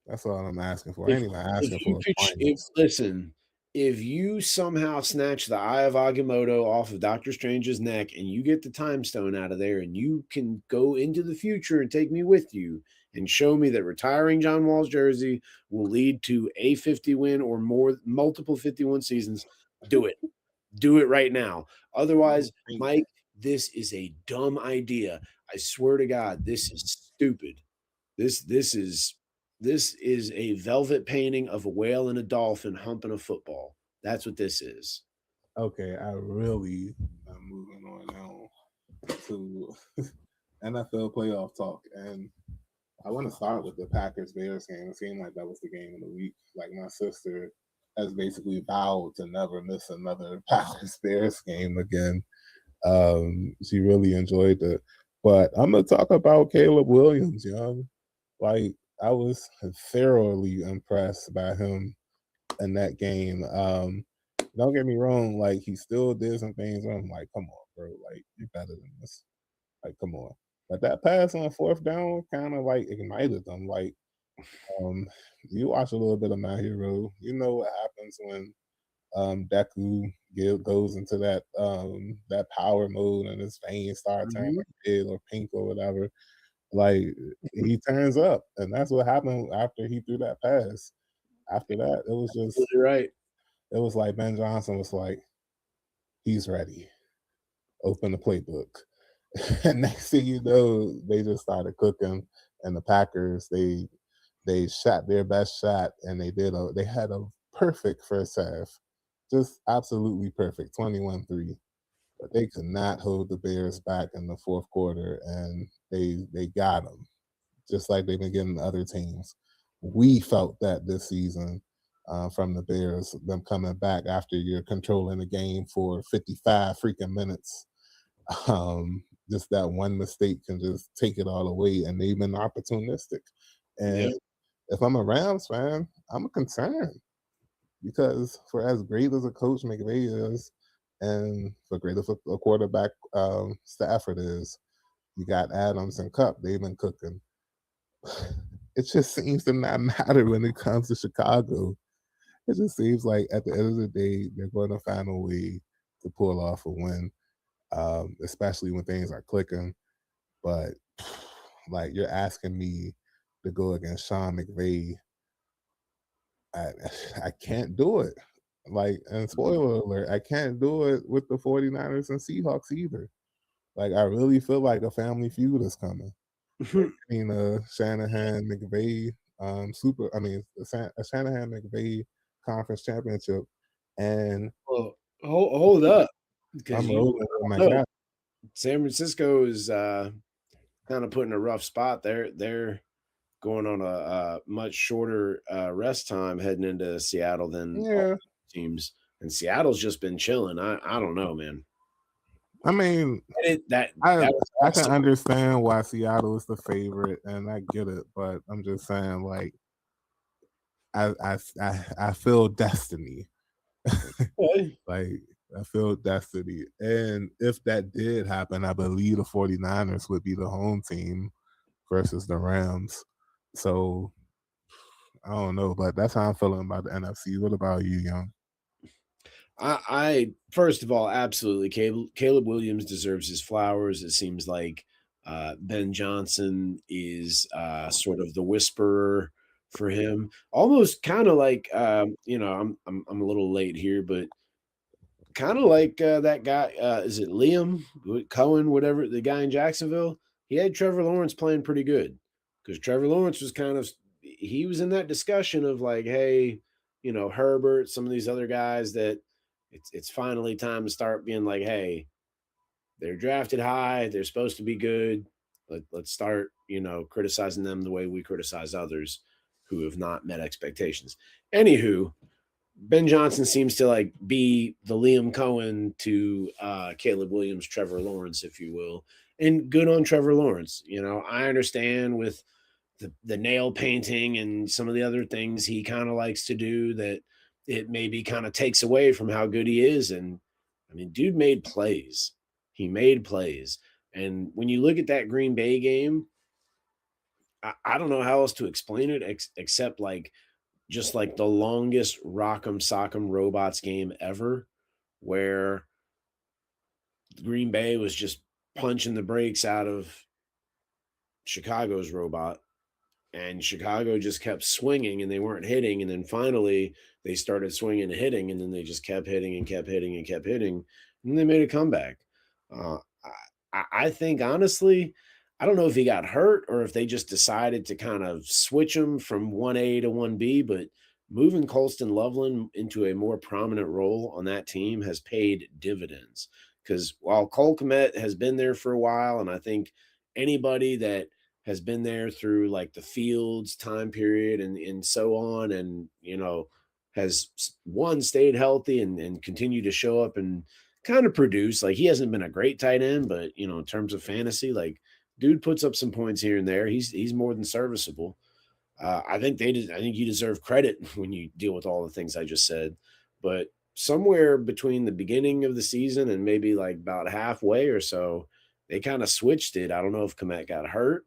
That's all I'm asking for. I If ain't even if asking you for could sh if finals. listen, if you somehow snatch the Eye of Agamotto off of Doctor Strange's neck and you get the time stone out of there and you can go into the future and take me with you and show me that retiring John Wall's jersey will lead to a 50 win or more multiple 51 seasons, do it. Do it right now. I Otherwise, don't think Mike, this is a dumb idea. I swear to God, this is stupid. This this is this is a velvet painting of a whale and a dolphin humping a football. That's what this is. okay, I really am moving on now to NFL playoff talk. And I want to start with the Packers Bears game. It seemed like that was the game of the week. Like, my sister has basically vowed to never miss another Packers Bears game again. She really enjoyed it. But I'm gonna talk about Caleb Williams, young. Like, I was thoroughly impressed by him in that game. Don't get me wrong, like, he still did some things where I'm like, come on, bro, like, you're better than this. Like, come on. But that pass on fourth down kind of like ignited them. Like, um, you watch a little bit of My Hero, you know what happens when Deku goes into that power mode and his veins start turning Mhm. red or pink or whatever. Like, he turns up, and that's what happened after he threw that pass. After that, Absolutely right. it was like Ben Johnson was like, he's ready. Open the playbook. And next thing you know, they just started cooking. And the Packers, they shot their best shot, and they had a perfect first half, just absolutely perfect, 21-3. but they could not hold the Bears back in the fourth quarter, and they got them just like they've been getting other teams. We felt that this season from the Bears, them coming back after you're controlling the game for 55 freaking minutes. Just that one mistake can just take it all away, and they've been opportunistic. And Yep. if I'm a Rams fan, I'm concerned because for as great as a coach McVay is, and for great as a quarterback Stafford is, you got Adams and Cup. They've been cooking. It just seems to not matter when it comes to Chicago. It just seems like at the end of the day, they're going to find a way to pull off a win, especially when things are clicking. But like you're asking me to go against Sean McVay, I I can't do it. Like, and spoiler alert, I can't do it with the 49ers and Seahawks either. Like, I really feel like a family feud is coming. Between Shanahan McVay a Shanahan McVay conference championship, and Well, hold up, because I'm you rolling with my know guy. San Francisco is kind of put in a rough spot. They're going on a much shorter rest time heading into Seattle than all Yeah, teams, and Seattle's just been chilling. I don't know, man. I mean, That I that was I can awesome. understand why Seattle is the favorite, and I get it, but I'm just saying, like, I feel destiny. Okay. Like, I feel destiny, and if that did happen, I believe the 49ers would be the home team versus the Rams. So I don't know, but that's how I'm feeling about the NFC. What about you, Young? I first of all, absolutely, Caleb Williams deserves his flowers. It seems like Ben Johnson is sort of the whisperer for him, almost kind of like I'm a little late here, but kind of like that guy. Is it Liam Cohen, whatever the guy in Jacksonville? He had Trevor Lawrence playing pretty good because Trevor Lawrence was he was in that discussion of like, hey, Herbert, some of these other guys that it's finally time to start being like, hey, they're drafted high, they're supposed to be good. Let's start, criticizing them the way we criticize others who have not met expectations. Anywho, Ben Johnson seems to like be the Liam Cohen to Caleb Williams, Trevor Lawrence, if you will. And good on Trevor Lawrence. I understand with the nail painting and some of the other things he kind of likes to do that it maybe kind of takes away from how good he is. And I mean, dude made plays. He made plays. And when you look at that Green Bay game, I don't know how else to explain it except like just like the longest rock'em sock'em robots game ever, where Green Bay was just punching the brakes out of Chicago's robot, and Chicago just kept swinging and they weren't hitting. And then finally they started swinging and hitting, and then they just kept hitting and kept hitting and kept hitting. And they made a comeback. I think honestly, I don't know if he got hurt or if they just decided to kind of switch him from 1A to 1B, but moving Colston Loveland into a more prominent role on that team has paid dividends. Because while Cole Kmet has been there for a while, and I think anybody that has been there through like the Fields time period and so on, and has one stayed healthy and continued to show up and kind of produce. Like he hasn't been a great tight end, but in terms of fantasy, like dude puts up some points here and there. He's more than serviceable. I think you deserve credit when you deal with all the things I just said. But somewhere between the beginning of the season and maybe like about halfway or so, they kind of switched it. I don't know if Komet got hurt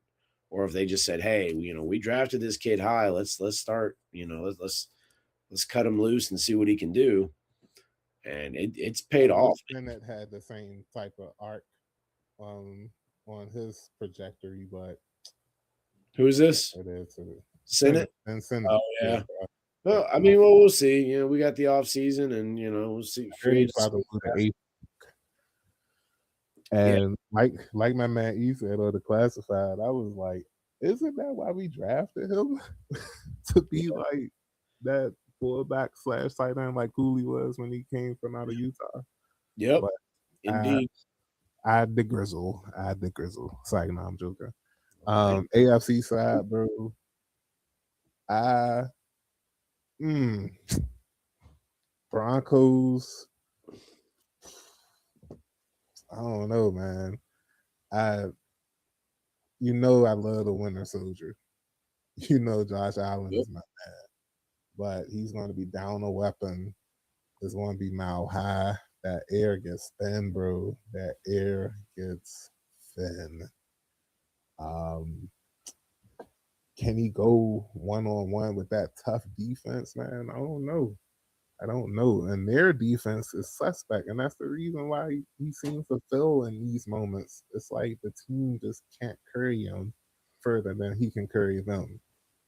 or if they just said, "Hey, we drafted this kid high. Let's start. Let's cut him loose and see what he can do." And it's paid I wish off. Bennett had the same type of arc um, on his trajectory, but Who is this? it is Senate Senate? and Senate. Oh Yeah, yeah. but Well, I mean, well, we'll see. We got the off season, and we'll see I heard free he's agency. about to move to eighth. Yeah. And like my man E said on the classified, I was like, isn't that why we drafted him to be like that fullback slash tight end like Cooley was when he came from out of Utah? Yep. But I Indeed. I the grizzle. I the grizzle. It's like, no, I'm joking. Right. AFC side, bro. I mm, Broncos. I don't know, man. I I love the Winter Soldier. Josh Allen Yep. is my man, but he's going to be down a weapon. It's going to be mile high. That air gets thin, bro. That air gets thin. Um, can he go 1-on-1 with that tough defense, man? I don't know. I don't know. And their defense is suspect. And that's the reason why he seems to fail in these moments. It's like the team just can't carry him further than he can carry them.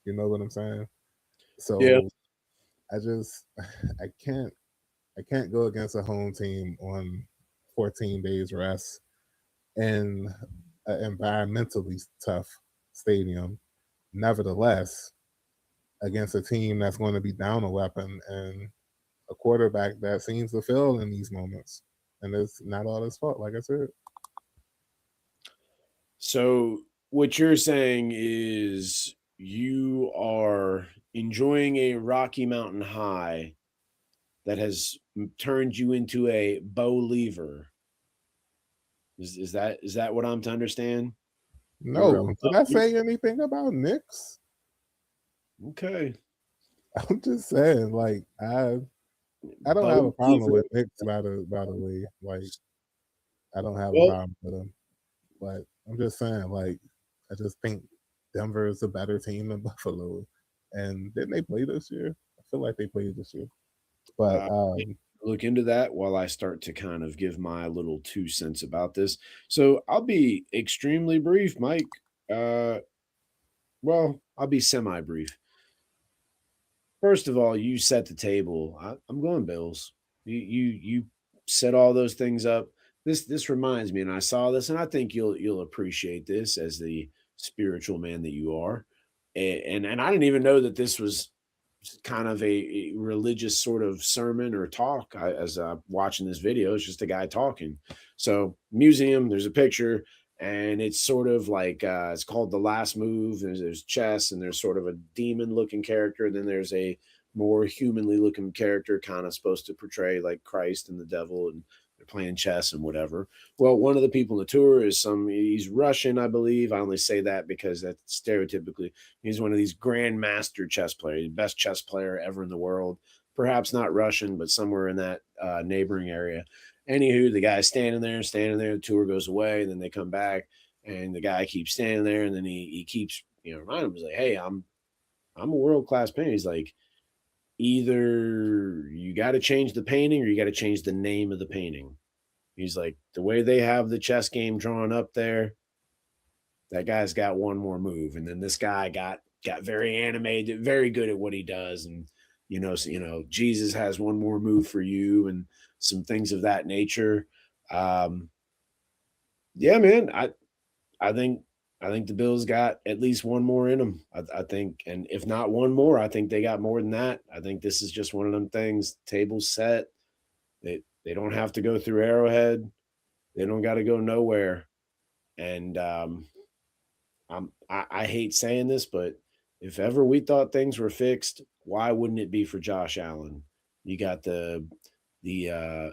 You know what I'm saying? Yeah. So I just I can't go against a home team on 14 days rest in an environmentally tough stadium. Nevertheless, against a team that's going to be down a weapon and a quarterback that seems to fail in these moments. And it's not all his fault, like I said. So what you're saying is you are enjoying a Rocky Mountain high that has turned you into a believer. Is that what I'm to understand? You're a No, did I say anything about Knicks? okay I'm just saying, like I don't have a problem believer. with Knicks by the way. Like I don't have a Well, problem with them. But I'm just saying, like, I just think Denver is a better team than Buffalo. And didn't they play this year? I feel like they played this year. But uh, look into that while I start to kind of give my little 2 cents about this. So I'll be extremely brief, Mike. Uh, well, I'll be semi brief. First of all, you set the table. I'm going Bills. You set all those things up. This reminds me, and I saw this, and I think you'll appreciate this as the spiritual man that you are. And I didn't even know that this was kind of a religious sort of sermon or talk. As I'm watching this video, it's just a guy talking. So museum, there's a picture, and it's sort of like it's called The Last Move. There's chess, and there's sort of a demon looking character. Then there's a more humanly looking character, kind of supposed to portray like Christ and the devil, and they're playing chess and whatever. Well, one of the people in the tour is he's Russian, I believe. I only say that because that's stereotypically he's one of these grandmaster chess players, best chess player ever in the world. Perhaps not Russian, but somewhere in that neighboring area. Anywho, the guy's standing there. The tour goes away, and then they come back, and the guy keeps standing there, and then he keeps reminding him, he's like, "Hey, I'm a world class painter." He's like, "Either you got to change the painting, or you got to change the name of the painting." He's like, "The way they have the chess game drawn up there, that guy's got one more move." And then this guy got very animated, very good at what he does, and Jesus has one more move for you, and some things of that nature. Um, yeah, man, I think I think the Bills got at least one more in them. I think, and if not one more, I think they got more than that. I think this is just one of them things. Table set. They don't have to go through Arrowhead. They don't got to go nowhere. And I hate saying this, but if ever we thought things were fixed, why wouldn't it be for Josh Allen? You got the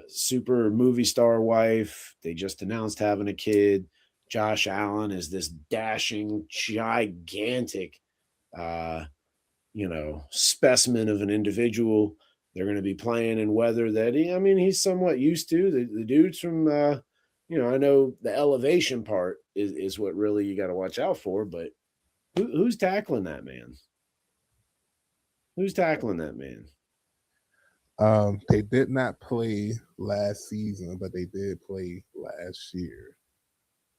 super movie star wife. They just announced having a kid. Josh Allen is this dashing, gigantic, uh, specimen of an individual. They're going to be playing in weather that he's somewhat used to. The dude's from, I know the elevation part is what really you got to watch out for. But who's tackling that man? Who's tackling that man? They did not play last season, but they did play last year,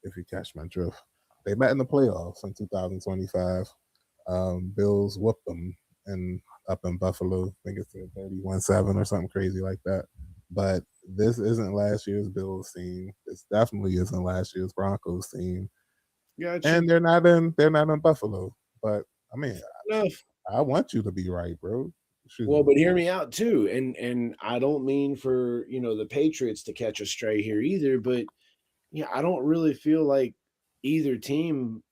if you catch my drift. They met in the playoffs in 2025. Bills whooped them up in Buffalo. I think it's a 31-7 or something crazy like that. But this isn't last year's Bills team. This definitely isn't last year's Broncos team. Gotcha. And they're not in Buffalo. But I mean, Enough. I want you to be right, bro. Excuse Well, me. but hear me out too, and I don't mean for the Patriots to catch a stray here either, but yeah, I don't really feel like either team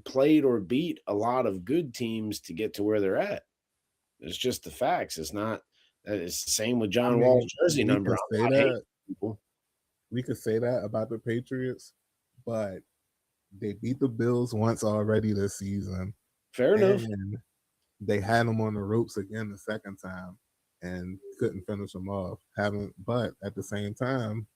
played or beat a lot of good teams to get to where they're at. It's just the facts. It's not. It's the same with I John Wall's mean, jersey we number. could I'm say not hating that. people. We could say that about the Patriots, but they beat the Bills once already this season, Fair enough. and they had them on the ropes again the second time and couldn't finish them off. But at the same time,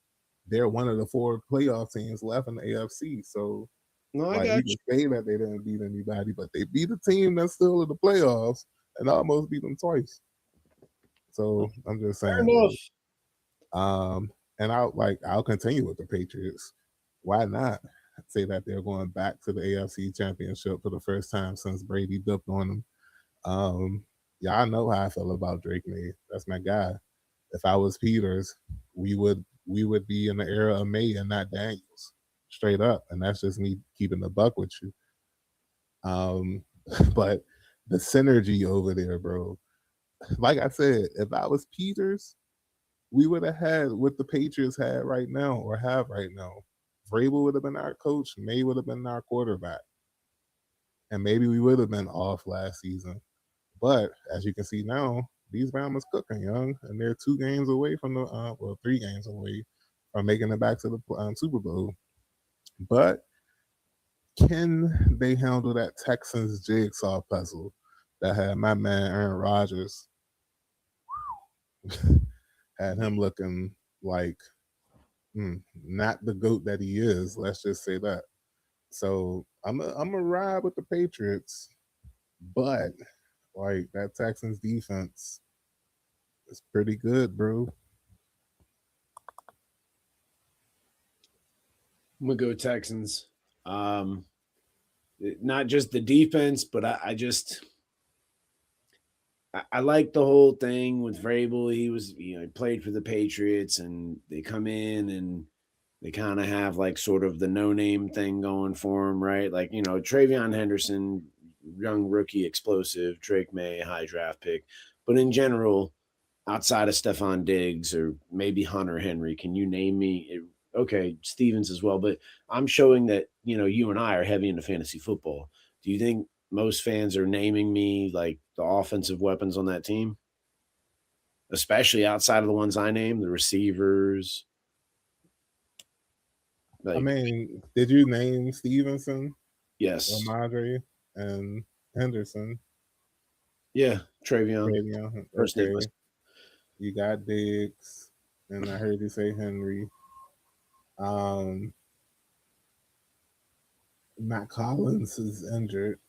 they're one of the 4 playoff teams left in the AFC. So, No, I like, got we you. can say that they didn't beat anybody, but they beat a team that's still in the playoffs and almost beat them twice. So I'm just Fair saying, enough. and I'll continue with the Patriots. Why not say that they're going back to the AFC Championship for the first time since Brady dipped on them? Y'all know how I feel about Drake May. That's my guy. If I was Peters, we would be in the era of May and not Daniels, straight up. And that's just me keeping the buck with you. Um, but the synergy over there, bro. Like I said, if I was Peters, we would have had what the Patriots had right now or have right now. Vrabel would have been our coach. May would have been our quarterback. And maybe we would have been off last season. But as you can see now, these Bama's cooking, young, and they're 2 games away from 3 games away from making it back to the Super Bowl. But can they handle that Texans jigsaw puzzle that had my man Aaron Rodgers had him looking like not the GOAT that he is? Let's just say that. So I'm a ride with the Patriots, but like that Texans defense is pretty good, bro. I'm gonna go Texans. Not just the defense, but I like the whole thing with Vrabel. He played for the Patriots, and they come in and they kind of have like sort of the no name thing going for him, right? Like Travion Henderson, young rookie, explosive. Drake May, high draft pick, but in general, outside of Stephon Diggs or maybe Hunter Henry, can you name me? Okay, Stevens as well, but I'm showing that you and I are heavy into fantasy football. Do you think most fans are naming me like the offensive weapons on that team, especially outside of the ones I named, the receivers? I Like, mean, did you name Stevenson, yes, Madre, and Henderson? yeah, Travion, Travion? first name. Okay. You got Diggs, and I heard you say Henry. Um, Matt Collins is injured.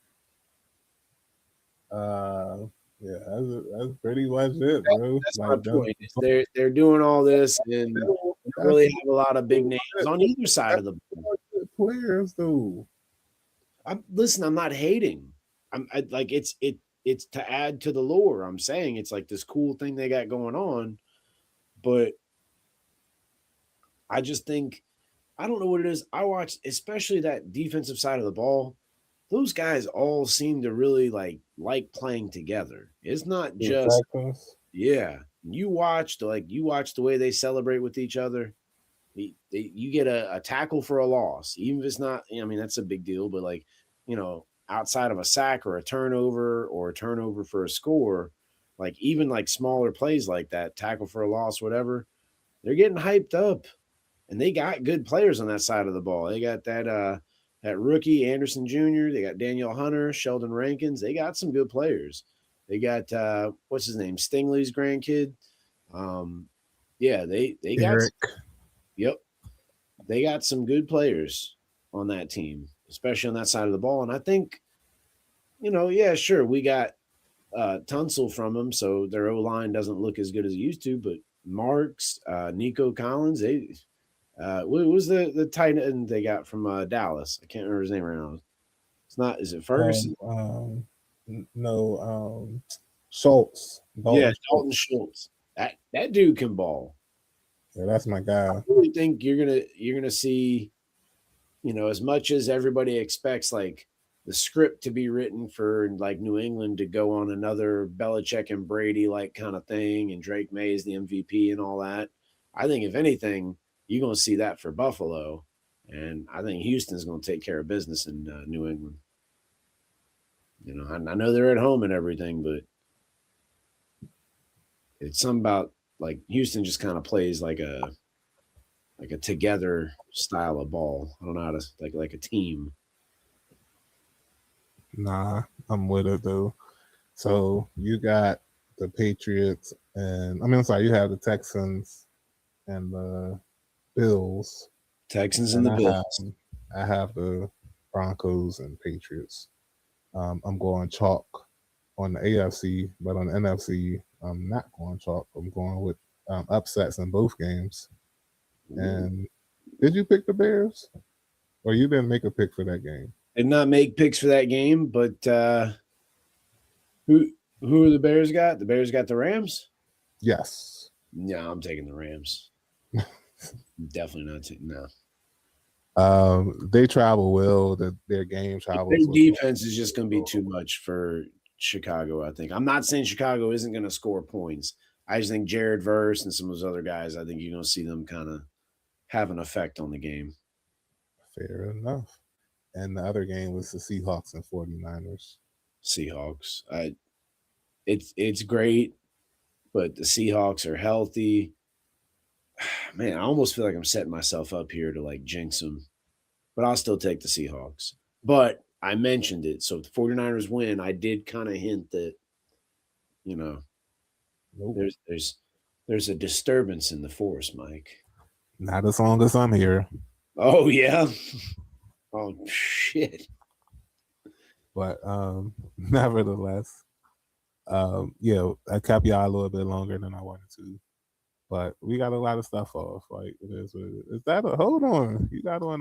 Uh, yeah, that's pretty much it, bro. That's my Like point. Is they're doing all this and they don't that's really have a lot of big names on either side of the ball. good players, though. Listen, I'm not hating. Like it's to add to the lore. I'm saying it's like this cool thing they got going on, but I just think I don't know what it is. I watch especially that defensive side of the ball. Those guys all seem to really like playing together. It's not The just Texans. yeah. You watch the way they celebrate with each other. You get a tackle for a loss, even if it's not. I mean, that's a big deal. But outside of a sack or a turnover for a score, like even like smaller plays like that, tackle for a loss, whatever, they're getting hyped up, and they got good players on that side of the ball. They got that rookie Anderson Jr. They got Daniel Hunter, Sheldon Rankins. They got some good players. They got what's his name, Stingley's grandkid. Um, yeah, they got. Eric. Yep, they got some good players on that team, especially on that side of the ball. And I think, yeah, sure, we got Tunsil from them, so their O line doesn't look as good as it used to. But Marks, Nico Collins, what was the tight end they got from Dallas? I can't remember his name right now. It's not. Is it Ferguson? No, Schultz. Yeah, Dalton Dalton Schultz. Schultz. That dude can ball. Yeah, that's my I guy. really think you're gonna see, as much as everybody expects, like script to be written for like New England to go on another Belichick and Brady like kind of thing, and Drake May is the MVP and all that. I think if anything, you're going to see that for Buffalo, and I think Houston's going to take care of business in New England. You know, I know they're at home and everything, but it's something about like Houston just kind of plays like a together style of ball. I don't know how to like a team. Nah, I'm with it though. So you got the Patriots, and I'm sorry, you have the Texans and the Bills. Texans and the Bills. I have the Broncos and Patriots. I'm going chalk on the AFC, but on the NFC, I'm not going chalk. I'm going with upsets in both games. And did you pick the Bears, or you didn't make a pick for that game? Did not make picks for that game, but who are the Bears got? The Bears got the Rams? Yes. Yeah, I'm taking the Rams. Definitely not taking no. They travel well. Their game travels. Their defense is just going to be too much for Chicago, I think. I'm not saying Chicago isn't going to score points. I just think Jared Verse and some of those other guys, I think you're going to see them kind of have an effect on the game. Fair enough. And the other game was the Seahawks and 49ers. Seahawks. It's great, but the Seahawks are healthy. Man, I almost feel like I'm setting myself up here to like jinx them, but I'll still take the Seahawks. But I mentioned it. So if the 49ers win, I did kind of hint that, you know, there's a disturbance in the force, Mike. Not as long as I'm here. Oh, yeah. Oh, shit. But nevertheless, yeah, I kept y'all a little bit longer than I wanted to. But we got a lot of stuff off. Like it is what it is. Is that hold on? You got on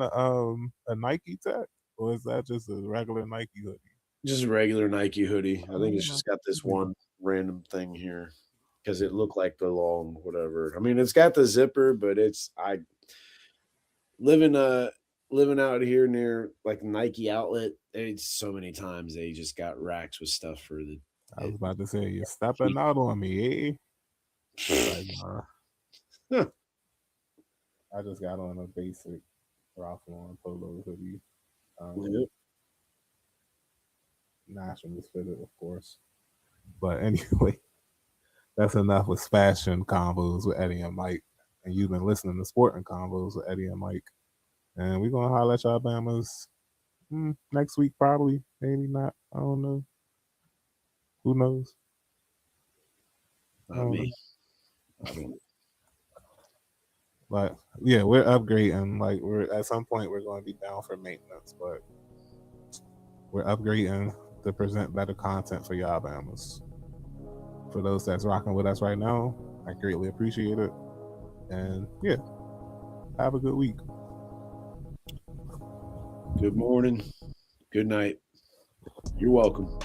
a Nike tech, or is that just a regular Nike hoodie? Just a regular Nike hoodie. I think it's just got this one random thing here because it looked like the long whatever. I mean, it's got the zipper, but I living out here near like Nike outlet. It's so many times they just got racks with stuff for the. I was about to say you're stepping out on me, eh? Like, I just got on a basic Ralph Lauren polo hoodie. Yep. Nationals fitted, of course. But anyway, that's enough with fashion convos with Eddie and Mike. And you've been listening to Sporting Convos with Eddie and Mike. And we're going to holler at y'all Bamas next week, probably. Maybe not. I don't know. Who knows? Not me. I don't know. But yeah, we're upgrading. Like we're at some point we're going to be down for maintenance, but we're upgrading to present better content for y'all Bamas. For those that's rocking with us right now, I greatly appreciate it. And yeah, have a good week. Good morning. Good night. You're welcome.